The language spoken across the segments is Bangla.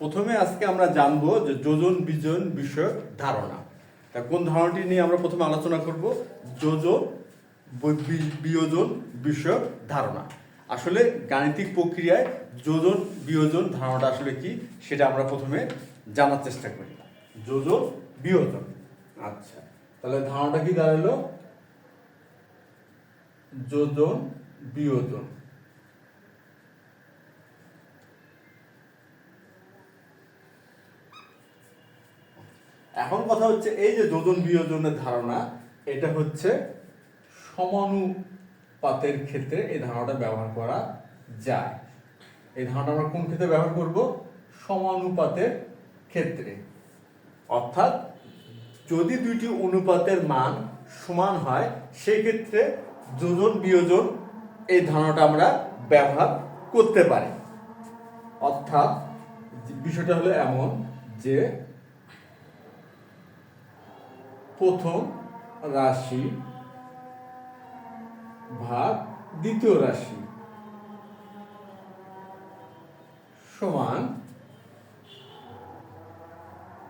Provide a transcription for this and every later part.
প্রথমে আজকে আমরা জানবো যে যোজন বিজন বিষয়ক ধারণা। তা কোন ধারণাটি নিয়ে আমরা প্রথমে আলোচনা করব? যোজন বিয়োজন বিষয়ক ধারণা। আসলে গাণিতিক প্রক্রিয়ায় যোজন বিয়োজন ধারণাটা আসলে কি সেটা আমরা প্রথমে জানার চেষ্টা করি। যোজন বিয়োজন, আচ্ছা তাহলে ধারণাটা কি দাঁড়ালো? যোজন বিয়োজন। এখন কথা হচ্ছে এই যে যোজন বিয়োজনের ধারণা, এটা হচ্ছে সমানুপাতের ক্ষেত্রে এই ধারণাটা ব্যবহার করা যায়। এই ধারণাটা আমরা কোন ক্ষেত্রে ব্যবহার করব? সমানুপাতের ক্ষেত্রে। অর্থাৎ যদি দুইটি অনুপাতের মান সমান হয় সেই ক্ষেত্রে যোজন বিয়োজন এই ধারণাটা আমরা ব্যবহার করতে পারি। অর্থাৎ বিষয়টা হলো এমন যে প্রথম রাশি ভাগ দ্বিতীয় রাশি সমান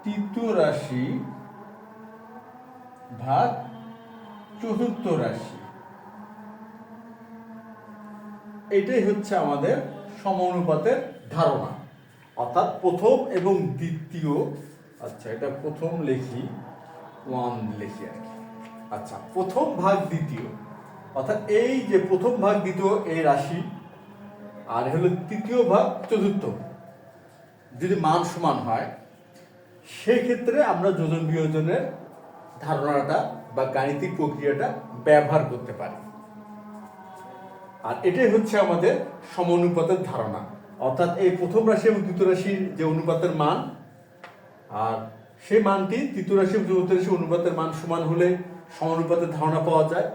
তৃতীয় রাশি ভাগ চতুর্থ রাশি। এটাই হচ্ছে আমাদের সমানুপাতের ধারণা। অর্থাৎ প্রথম এবং দ্বিতীয়, আচ্ছা এটা প্রথম লিখি, ওয়ান লিখি আর কি। আচ্ছা প্রথম ভাগ দ্বিতীয়, অর্থাৎ এই যে প্রথম ভাগ দ্বিতীয় এই রাশি আর হলো তৃতীয় ভাগ চতুর্থ, যদি মান সমান হয় সেই ক্ষেত্রে আমরা যোজন বিয়োজনের ধারণাটা বা গাণিতিক প্রক্রিয়াটা ব্যবহার করতে পারি। আর এটাই হচ্ছে আমাদের সমানুপাতের ধারণা। অর্থাৎ এই প্রথম রাশি এবং দ্বিতীয় রাশির যে অনুপাতের মান, আর সেই মানটি তৃতীয় রাশি এবং চতুর্থ রাশি অনুপাতের মান সমান হলে সমানুপাতের ধারণা পাওয়া যায়।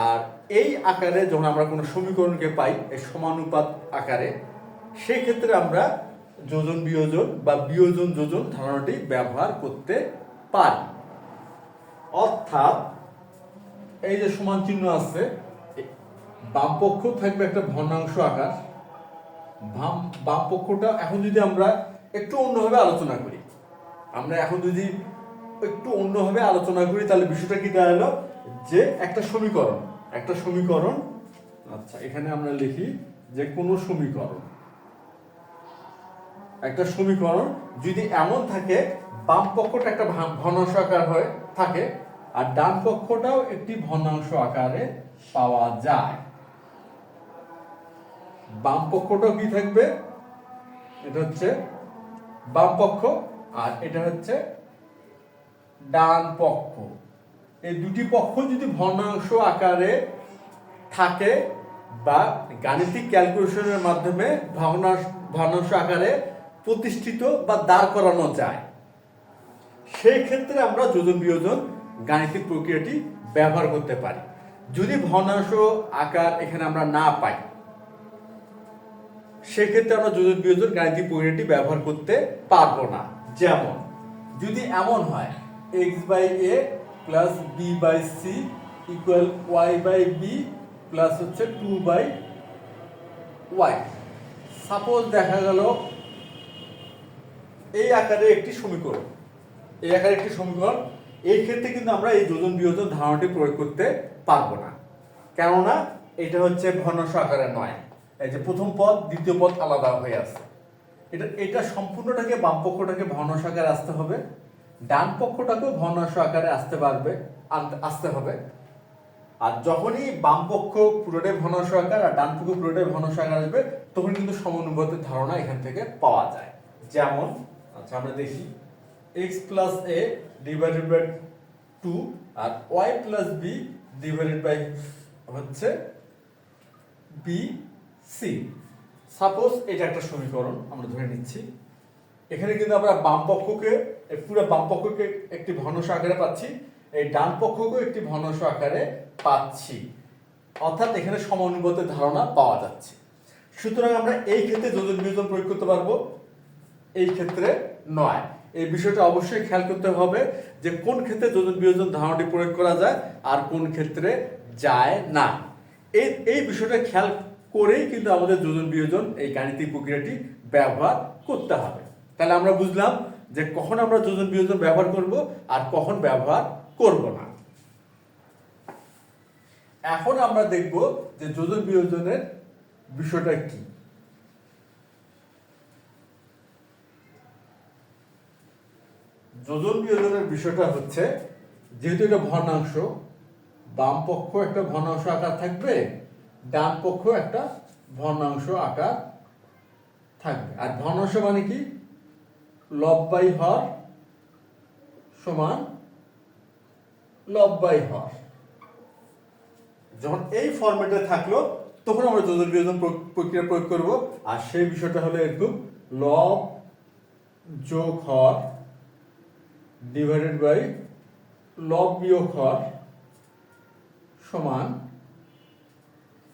আর এই আকারে যখন আমরা কোনো সমীকরণকে পাই এই সমানুপাত আকারে, সেই ক্ষেত্রে আমরা যোজন বিয়োজন বা বিয়োজন যোজন ধারণাটি ব্যবহার করতে পারি। অর্থাৎ এই যে সমান চিহ্ন আছে, বাম পক্ষ থাকবে একটা ভগ্নাংশ আকার। বাম পক্ষটা এখন যদি আমরা একটু অন্যভাবে আলোচনা করি, তাহলে বিষয়টা কি দাঁড়ালো যে একটা সমীকরণ, আচ্ছা এখানে আমরা লিখি যে কোনো একটা সমীকরণ যদি এমন থাকে বাম পক্ষটা একটা ভগ্নাংশ আকার হয়ে থাকে আর ডান পক্ষটাও একটি ভগ্নাংশ আকারে পাওয়া যায়। বাম পক্ষটাও কি থাকবে? এটা হচ্ছে বাম পক্ষ আর এটা হচ্ছে ডান পক্ষ। এই দুটি পক্ষ যদি ভগ্নাংশ আকারে থাকে বা গাণিতিক ক্যালকুলেশনের মাধ্যমে ভগ্নাংশ আকারে প্রতিষ্ঠিত বা দাঁড় করানো যায়, সেই ক্ষেত্রে আমরা যোজন বিয়োজন গাণিতিক প্রক্রিয়াটি ব্যবহার করতে পারি। যদি ভগ্নাংশ আকার এখানে আমরা না পাই সেক্ষেত্রে আমরা যোজন বিয়োজন গাণিতিক প্রক্রিয়াটি ব্যবহার করতে পারবো না। যেমন যদি এমন হয় x/a + b/c = y/b প্লাস হচ্ছে 2/y। সাপোজ দেখা গেল এই আকারে একটি সমীকরণ, এই ক্ষেত্রে কিন্তু আমরা এই যোজন বিয়োজন ধারণাটি প্রয়োগ করতে পারবো না, কেননা এটা হচ্ছে ভগ্নাংশ আকারে নয়। এই যে প্রথম পদ দ্বিতীয় পদ আলাদা হয়ে আছে, এটা সম্পূর্ণটাকে বাম পক্ষটাকে ভগ্নাংশ আকারে আসতে হবে, ডান পক্ষটাকেও ভগ্নাংশ আকারে আসতে হবে। আর যখনই বাম পক্ষ পুরোটাই ভগ্নাংশ আকার আর ডান পক্ষ পুরোটাই ভগ্নাংশ আকার আসবে, তখন কিন্তু সমানুপাতের ধারণা এখান থেকে পাওয়া যায়। যেমন আচ্ছা আমরা দেখি x + a / 2 R y + b / হচ্ছে bc। সাপোজ এটা একটা সমীকরণ আমরা ধরে নিচ্ছি। এখানে কিন্তু আমরা পুরো বাম পক্ষকে একটি ভগ্নাংশ আকারে পাচ্ছি, এই ডান পক্ষকেও একটি ভগ্নাংশ আকারে পাচ্ছি, অর্থাৎ এখানে সমানুপাতের ধারণা পাওয়া যাচ্ছে। সুতরাং আমরা এই ক্ষেত্রে যোজন বিয়োজন প্রয়োগ করতে পারবো, এই ক্ষেত্রে নয়। এই বিষয়টা অবশ্যই খেয়াল করতে হবে যে কোন ক্ষেত্রে যোজন বিয়োজন ধারণাটি প্রয়োগ করা যায় আর কোন ক্ষেত্রে যায় না। এই বিষয়টা খেয়াল করেই কিন্তু আমাদের যোজন বিয়োজন এই গাণিতিক প্রক্রিয়াটি ব্যবহার করতে হবে। তাহলে আমরা বুঝলাম যে কখন আমরা যোজন বিয়োজন ব্যবহার করব আর কখন ব্যবহার করব না। এখন আমরা দেখব যে যোজন বিয়োজনের বিষয়টা কি। যোজন বিয়োজনের বিষয়টা হচ্ছে, যেহেতু এটা ভগ্নাংশ, বাম পক্ষ একটা ভগ্নাংশ আকার থাকবে, ডান পক্ষ একটা ভগ্নাংশ আকার থাকবে। আর ভগ্নাংশ মানে কি? লব বাই হর সমান লব বাই হর। যখন এই ফরম্যাটে থাকলো তখন আমরা যোজন বিয়োজন প্রক্রিয়া প্রয়োগ করব। আর সেই বিষয়টা হলো এরকম, লব যোগ হর ডিভাইডেড বাই লব বিয়োগ হর সমান,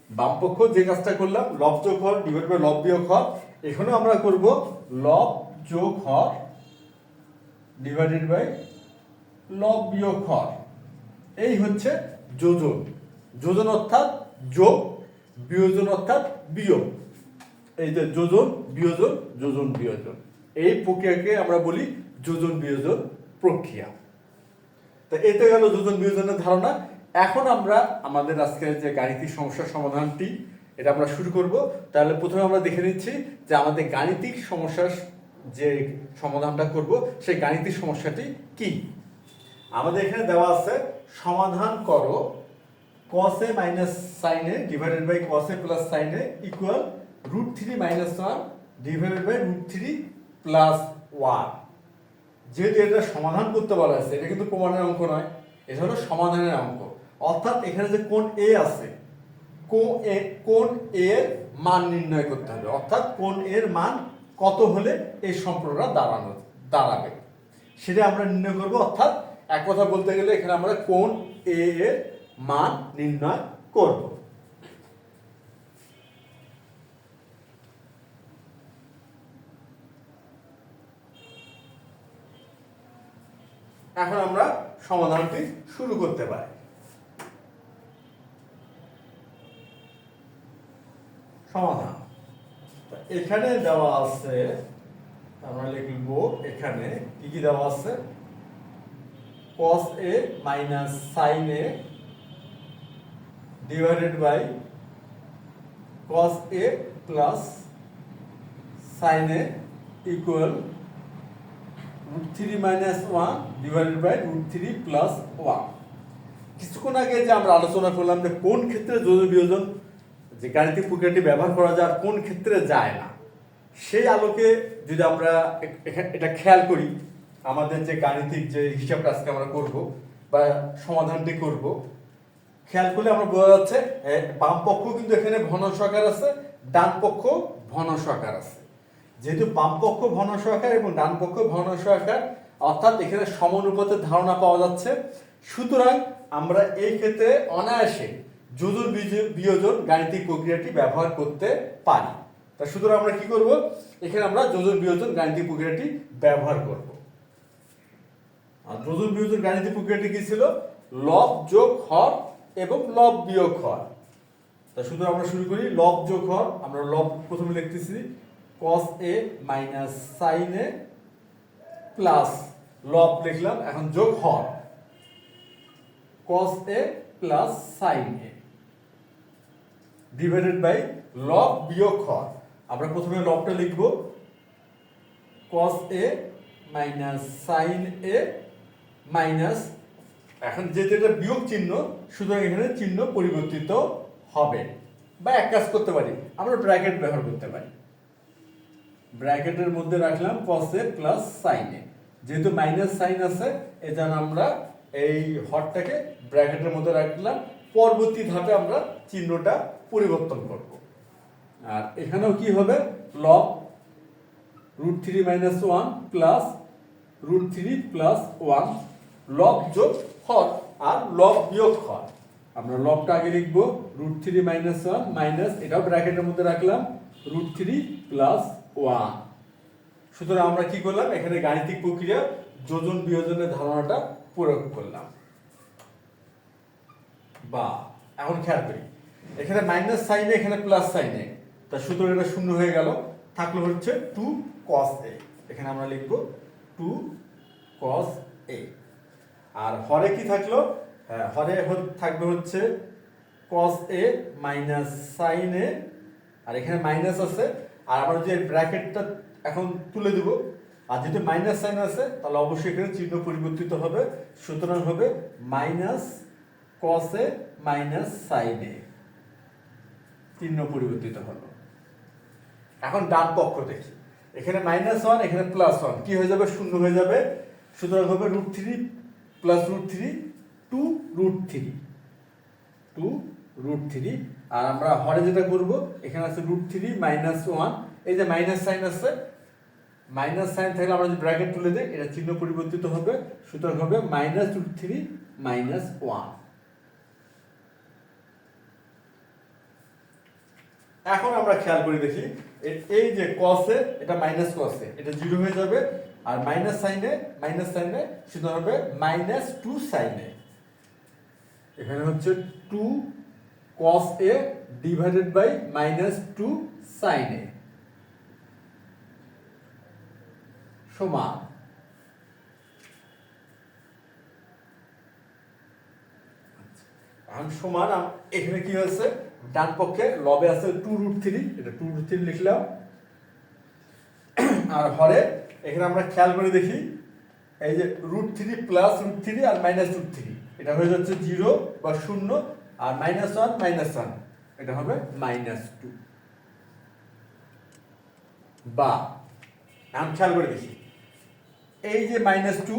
বাম পক্ষ যে কাজটা করলাম লব যোগ হর ডিভাইড বাই লব বিয়োগ হর, এখানেও আমরা করব লব যোগ হর ডিভাইডেড বাই লব বিয়োগ হর। এই হচ্ছে যোজন। যোজন অর্থাৎ যোগ, বিয়োজন অর্থাৎ বিয়োগ। এই যে যোজন বিয়োজন, যোজন বিয়োজন, এই প্রক্রিয়াকে আমরা বলি যোজন বিয়োজন প্রক্রিয়া। তো এতে গেল যোজন বিয়োজনের ধারণা। এখন আমরা আমাদের আজকের যে গাণিতিক সমস্যার সমাধানটি এটা আমরা শুরু করব। তাহলে প্রথমে আমরা দেখে নিচ্ছি যে আমাদের গাণিতিক সমস্যার যে সমাধানটা করব সেই গাণিতিক সমস্যাটি কি। আমাদের এখানে দেওয়া আছে, সমাধান করো cos a minus sin a divided by cos a plus sin a equal √3 minus 1 divided by √3 plus 1। যেহেতু এটা সমাধান করতে বলা আছে, এটা কিন্তু প্রমাণের অঙ্ক নয়, এটা হলো সমাধানের অঙ্ক। অর্থাৎ এখানে যে কোণ এ আছে, কোণ এ এর মান নির্ণয় করতে হবে। অর্থাৎ কোণ এর মান কত হলে এই সম্পর্কটা দাঁড়াবে সেটা আমরা নির্ণয় করব। অর্থাৎ এক কথা বলতে গেলে এখানে আমরা কোণ এ এর মান নির্ণয় করব। এখন আমরা সমাধানটি শুরু করতে পারি। সমাধান এখানে দেওয়া আছে, আমরা লিখব এখানে কি কি দেওয়া আছে, cos a minus sin a divided by cos a plus sin a equal √3 minus 1 divided by √3 plus 1। কিছুক্ষণ আগে যে আমরা আলোচনা করলাম যে কোন ক্ষেত্রে যোজন বিয়োজন যে গাণিতিক প্রক্রিয়াটি ব্যবহার করা যায় আর কোন ক্ষেত্রে যায় না, সেই আলোকে যদি আমরা এটা খেয়াল করি, আমাদের যে গাণিতিক যে হিসাবটা আজকে আমরা করব বা সমাধানটি করব, খেয়াল করলে আমরা বোঝা যাচ্ছে বাম পক্ষ কিন্তু এখানে ভগ্নাংশ আকার আছে, ডান পক্ষ ভগ্নাংশ আকার আছে। যেহেতু বাম পক্ষ ভগ্নাংশ আকার এবং ডান পক্ষ ভগ্নাংশ আকার, অর্থাৎ এখানে সমানুপাতের ধারণা পাওয়া যাচ্ছে। সুতরাং আমরা এই ক্ষেত্রে অনায়াসে যোজন বিয়োজন গাণিতিক প্রক্রিয়াটি ব্যবহার করতে পারি। তা সুতরাং আমরা কি করব, এখানে আমরা যোজন বিয়োজন গাণিতিক প্রক্রিয়াটি ব্যবহার করব। আর যোজন বিয়োজন গাণিতিক প্রক্রিয়াটি কি ছিল? লব যোগ হর এবং লব বিয়োগ হর। তা সুতরাং আমরা শুরু করি লব যোগ হর। আমরা লব প্রথমে লিখতেছি cos a minus sin a plus লব লিখলাম, এখন যোগ হর cos a plus sin a divided by লব বিয়োগ হর। আমরা প্রথমে লবটা লিখব cos a minus sin a minus, এখন যেহেতু এটা বিয়োগ চিহ্ন সুতরাং এখানে চিহ্ন পরিবর্তিত হবে। বা এক কাজ করতে পারি, আমরা ব্র্যাকেট ব্যবহার করতে পারি। ব্র্যাকেটের মধ্যে রাখলাম cos a plus sin a, যেহেতু মাইনাস সাইন আছে এজন্য আমরা এই হরটাকে ব্র্যাকেটের মধ্যে রাখলাম। পরবর্তী ধাপে আমরা চিহ্নটা পরিবর্তন করব। আর এখানেও কি হবে, লব √3 মাইনাস 1 প্লাস √3 প্লাস 1, লব যোগ হর আর লব বিয়োগ হর। আমরা লবটা আগে লিখব √3 মাইনাস 1 মাইনাস, এটাও ব্র্যাকেটের মধ্যে রাখলাম √3 প্লাস 1। সুতরাং আমরা কি করলাম, এখানে গাণিতিক প্রক্রিয়া যোজন বিয়োজনের ধারণাটা প্রয়োগ করলাম। বা এখন খেয়াল করি, এখানে মাইনাস সাইন এ, এখানে প্লাস সাইন এ, তা সুতরাং এটা শূন্য হয়ে গেল, থাকলো হচ্ছে 2 cos a। এখানে আমরা লিখব 2 cos a। আর হরে কি থাকলো? হ্যাঁ, হরে থাকবে হচ্ছে cos a minus sin a, আর এখানে মাইনাস আছে, আর আমরা যে ব্র্যাকেটটা এখন তুলে দেব, আর যেটা মাইনাস সাইন আছে তাহলে অবশ্যই এখানে চিহ্ন পরিবর্তিত হবে, সুতরাং হবে minus cos a minus sin a, চিহ্ন পরিবর্তিত হলো। এখন ডান পক্ষ দেখি, এখানে -1 এখানে +1 কি হয়ে যাবে? শূন্য হয়ে যাবে, সুতরাং হবে √3 + √3 2√3 আর আমরা হরে যেটা করব, এখানে আছে √3 -1, এই যে মাইনাস সাইন আছে, মাইনাস সাইন থাকলে আমরা যদি ব্র্যাকেট তুলে দিই এটা চিহ্ন পরিবর্তিত হবে, সুতরাং হবে -√3 -1। এখন আমরা খেয়াল করে দেখি, এই যে cos এ এটা মাইনাস cos এ এটা 0 হয়ে যাবে, আর মাইনাস সাইনে শুধু হবে -2 sin a। এখানে হচ্ছে 2 cos a divided by -2 sin a সমান এখন সমান এখানে কি হয়েছে? ডান পক্ষে লবে আছে 2√3, এটা 2√3 লিখলাম, আর হরে এখানে আমরা খেয়াল করে দেখি, এই যে √3 + √3 আর -√3 এটা হয়ে যাচ্ছে 0 বা 0, আর -1 এটা হবে -2, বা এখন খেয়াল করে দেখি, এই যে -2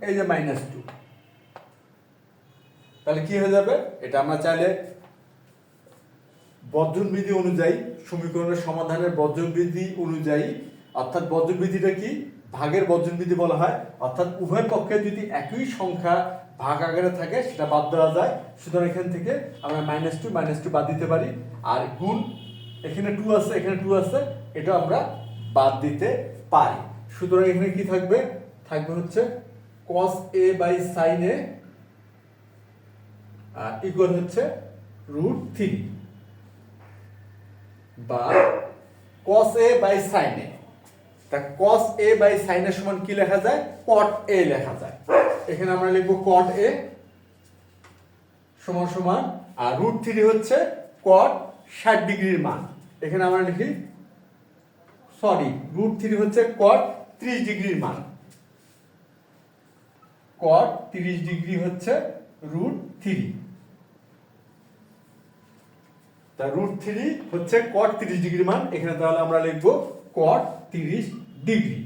এই যে -2, তাহলে কি হয়ে যাবে? এটা আমরা চাইলে বর্জন বিধি অনুযায়ী, সমীকরণের সমাধানের বর্জন বিধি অনুযায়ী, অর্থাৎ বর্জন বিধিটা কি? ভাগের বর্জন বিধি বলা হয়, অর্থাৎ উভয় পক্ষে যদি একই সংখ্যা ভাগ আকারে থাকে সেটা বাদ দেওয়া যায়, সুতরাং এখান থেকে আমরা -2 বাদ দিতে পারি, আর গুণ এখানে 2 আছে এখানে 2 আছে এটা আমরা বাদ দিতে পারি, সুতরাং এখানে কি থাকবে? থাকবে হচ্ছে cos a বাই sin a ইকুয়াল হচ্ছে √3, বা cos a বাই sin a। তা cos a বাই sin a সমান কি লেখা যায়? cot a লেখা যায়। এখানে আমরা লিখব cot a সমান সমান, আর √3 হচ্ছে cot 60 ডিগ্রির মান, এখানে আমরা লিখি √3 হচ্ছে cot 30 ডিগ্রির মান, cot 30 ডিগ্রি হচ্ছে √3, তা √3 হচ্ছে cot 30 ডিগ্রি মান, এখানে তাহলে আমরা লিখব cot 30 ডিগ্রি।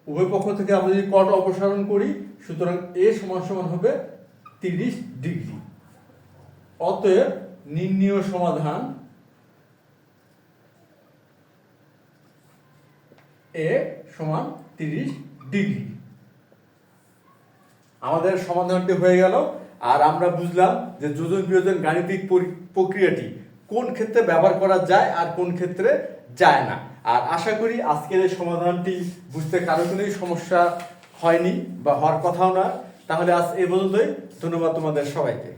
উভয় পক্ষ থেকে আমরা যদি cot অপসারণ করি, সুতরাং a সমান হবে 30 ডিগ্রি। অতএব নির্ণীয় সমাধান a সমান 30 ডিগ্রি। আমাদের সমাধানটি হয়ে গেল, আর আমরা বুঝলাম যে যোজন বিয়োজন গাণিতিক প্রক্রিয়াটি কোন ক্ষেত্রে ব্যবহার করা যায় আর কোন ক্ষেত্রে যায় না। আর আশা করি আজকের এই সমাধানটি বুঝতে কারো কোনোই সমস্যা হয়নি বা হওয়ার কথাও না। তাহলে আজ এই পর্যন্তই, ধন্যবাদ তোমাদের সবাইকে।